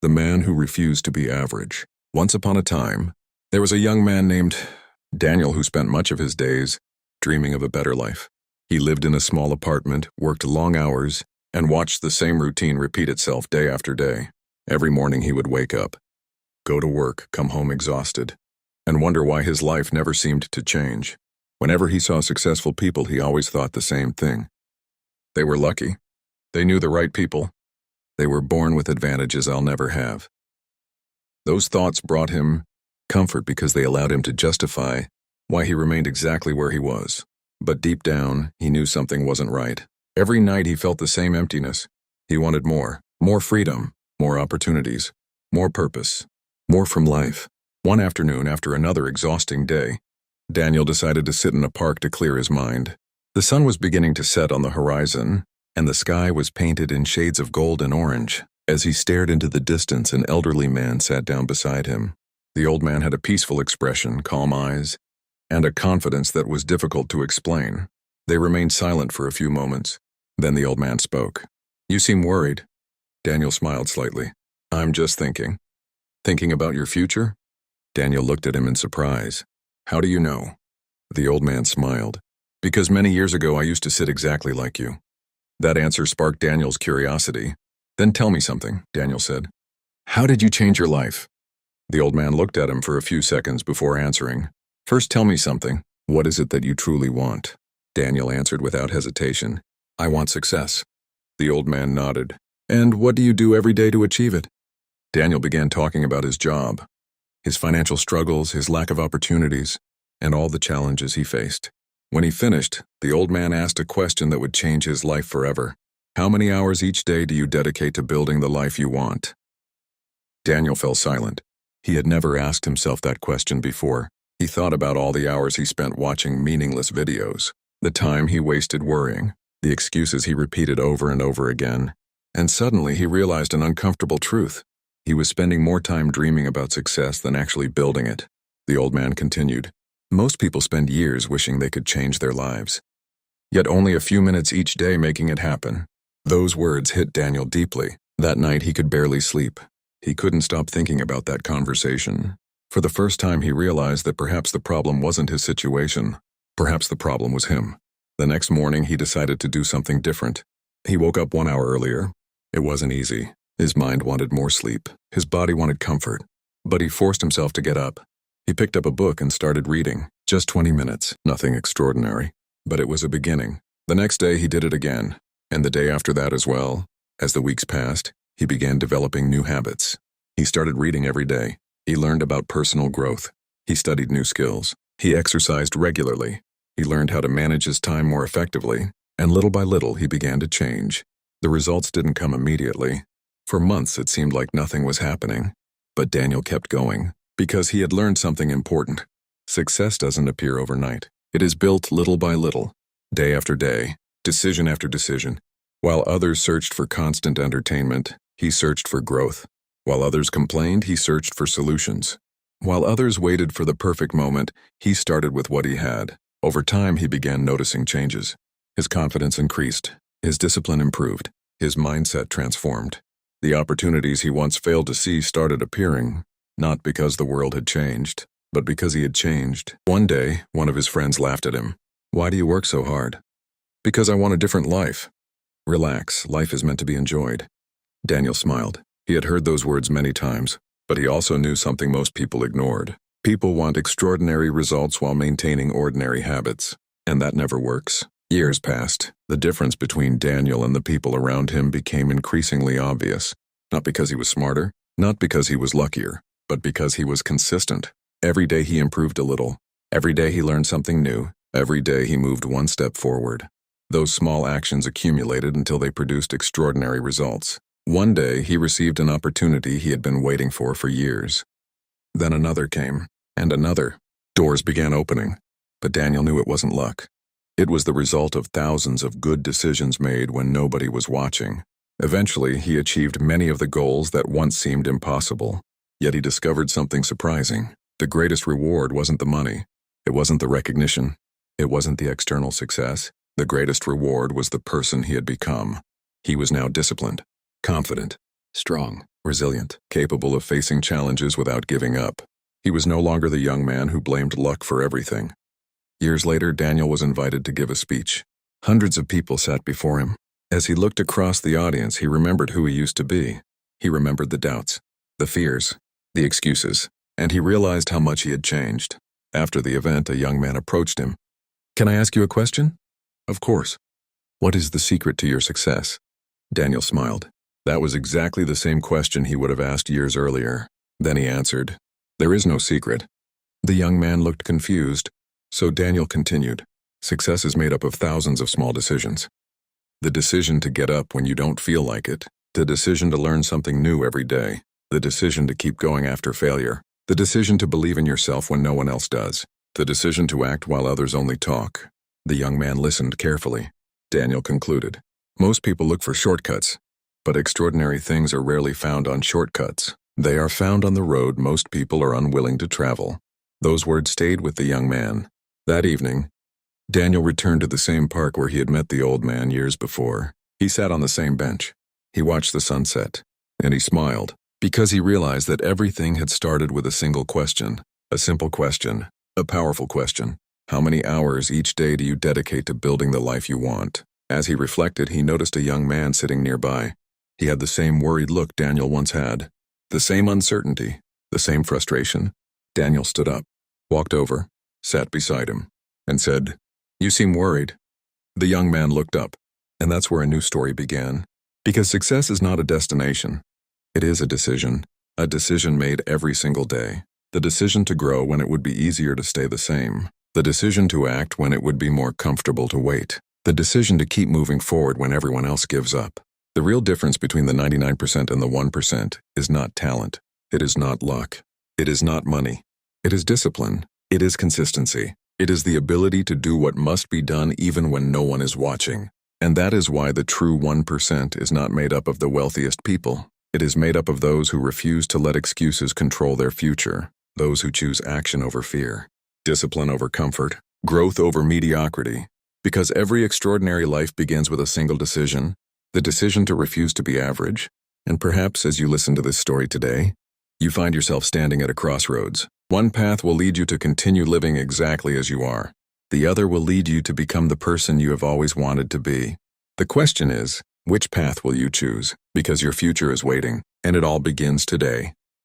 The Man Who Refused to Be Average. Once upon a time, there was a young man named Daniel who spent much of his days dreaming of a better life. He lived in a small apartment, worked long hours, and watched the same routine repeat itself day after day. Every morning he would wake up, go to work, come home exhausted, and wonder why his life never seemed to change. Whenever he saw successful people, he always thought the same thing. They were lucky. They knew the right people. They were born with advantages I'll never have. Those thoughts brought him comfort because they allowed him to justify why he remained exactly where he was. But deep down, he knew something wasn't right. Every night he felt the same emptiness. He wanted more freedom, more opportunities, more purpose, more from life. One afternoon, after another exhausting day, Daniel decided to sit in a park to clear his mind. The sun was beginning to set on the horizon, and the sky was painted in shades of gold and orange. As he stared into the distance, an elderly man sat down beside him. The old man had a peaceful expression, calm eyes, and a confidence that was difficult to explain. They remained silent for a few moments. Then the old man spoke. "You seem worried." Daniel smiled slightly. "I'm just thinking." "Thinking about your future?" Daniel looked at him in surprise. "How do you know?" The old man smiled. "Because many years ago I used to sit exactly like you." That answer sparked Daniel's curiosity. "Then tell me something," Daniel said. "How did you change your life?" The old man looked at him for a few seconds before answering. "First tell me something. What is it that you truly want?" Daniel answered without hesitation. "I want success." The old man nodded. "And what do you do every day to achieve it?" Daniel began talking about his job, his financial struggles, his lack of opportunities, and all the challenges he faced. When he finished, the old man asked a question that would change his life forever. "How many hours each day do you dedicate to building the life you want?" Daniel fell silent. He had never asked himself that question before. He thought about all the hours he spent watching meaningless videos, the time he wasted worrying, the excuses he repeated over and over again, and suddenly he realized an uncomfortable truth. He was spending more time dreaming about success than actually building it. The old man continued. "Most people spend years wishing they could change their lives, yet only a few minutes each day making it happen." Those words hit Daniel deeply. That night he could barely sleep. He couldn't stop thinking about that conversation. For the first time he realized that perhaps the problem wasn't his situation. Perhaps the problem was him. The next morning he decided to do something different. He woke up 1 hour earlier. It wasn't easy. His mind wanted more sleep. His body wanted comfort. But he forced himself to get up. He picked up a book and started reading. Just 20 minutes, nothing extraordinary. But it was a beginning. The next day he did it again, and the day after that as well. As the weeks passed, he began developing new habits. He started reading every day. He learned about personal growth. He studied new skills. He exercised regularly. He learned how to manage his time more effectively, and little by little he began to change. The results didn't come immediately. For months it seemed like nothing was happening. But Daniel kept going, because he had learned something important. Success doesn't appear overnight. It is built little by little, day after day, decision after decision. While others searched for constant entertainment, he searched for growth. While others complained, he searched for solutions. While others waited for the perfect moment, he started with what he had. Over time, he began noticing changes. His confidence increased. His discipline improved. His mindset transformed. The opportunities he once failed to see started appearing, not because the world had changed, but because he had changed. One day, one of his friends laughed at him. "Why do you work so hard?" "Because I want a different life." "Relax, life is meant to be enjoyed." Daniel smiled. He had heard those words many times, but he also knew something most people ignored. People want extraordinary results while maintaining ordinary habits, and that never works. Years passed. The difference between Daniel and the people around him became increasingly obvious. Not because he was smarter, not because he was luckier, but because he was consistent. Every day he improved a little. Every day he learned something new. Every day he moved one step forward. Those small actions accumulated until they produced extraordinary results. One day, he received an opportunity he had been waiting for years. Then another came, and another. Doors began opening, but Daniel knew it wasn't luck. It was the result of thousands of good decisions made when nobody was watching. Eventually, he achieved many of the goals that once seemed impossible. Yet he discovered something surprising. The greatest reward wasn't the money. It wasn't the recognition. It wasn't the external success. The greatest reward was the person he had become. He was now disciplined, confident, strong, resilient, capable of facing challenges without giving up. He was no longer the young man who blamed luck for everything. Years later, Daniel was invited to give a speech. Hundreds of people sat before him. As he looked across the audience, he remembered who he used to be. He remembered the doubts, the fears, the excuses, and he realized how much he had changed. After the event, a young man approached him. "Can I ask you a question?" "Of course." "What is the secret to your success?" Daniel smiled. That was exactly the same question he would have asked years earlier. Then he answered, "There is no secret." The young man looked confused, so Daniel continued, "Success is made up of thousands of small decisions. The decision to get up when you don't feel like it, the decision to learn something new every day, the decision to keep going after failure, the decision to believe in yourself when no one else does, the decision to act while others only talk." The young man listened carefully. Daniel concluded, "Most people look for shortcuts, but extraordinary things are rarely found on shortcuts. They are found on the road most people are unwilling to travel." Those words stayed with the young man. That evening, Daniel returned to the same park where he had met the old man years before. He sat on the same bench. He watched the sunset, and he smiled, because he realized that everything had started with a single question. A simple question, a powerful question. How many hours each day do you dedicate to building the life you want? As he reflected, he noticed a young man sitting nearby. He had the same worried look Daniel once had, the same uncertainty, the same frustration. Daniel stood up, walked over, sat beside him, and said, "You seem worried." The young man looked up, and that's where a new story began. Because success is not a destination. It is a decision made every single day. The decision to grow when it would be easier to stay the same. The decision to act when it would be more comfortable to wait. The decision to keep moving forward when everyone else gives up. The real difference between the 99% and the 1% is not talent. It is not luck. It is not money. It is discipline. It is consistency. It is the ability to do what must be done even when no one is watching. And that is why the true 1% is not made up of the wealthiest people. It is made up of those who refuse to let excuses control their future, those who choose action over fear, discipline over comfort, growth over mediocrity. Because every extraordinary life begins with a single decision, the decision to refuse to be average. And perhaps as you listen to this story today, you find yourself standing at a crossroads. One path will lead you to continue living exactly as you are. The other will lead you to become the person you have always wanted to be. The question is, which path will you choose? Because your future is waiting, and it all begins today.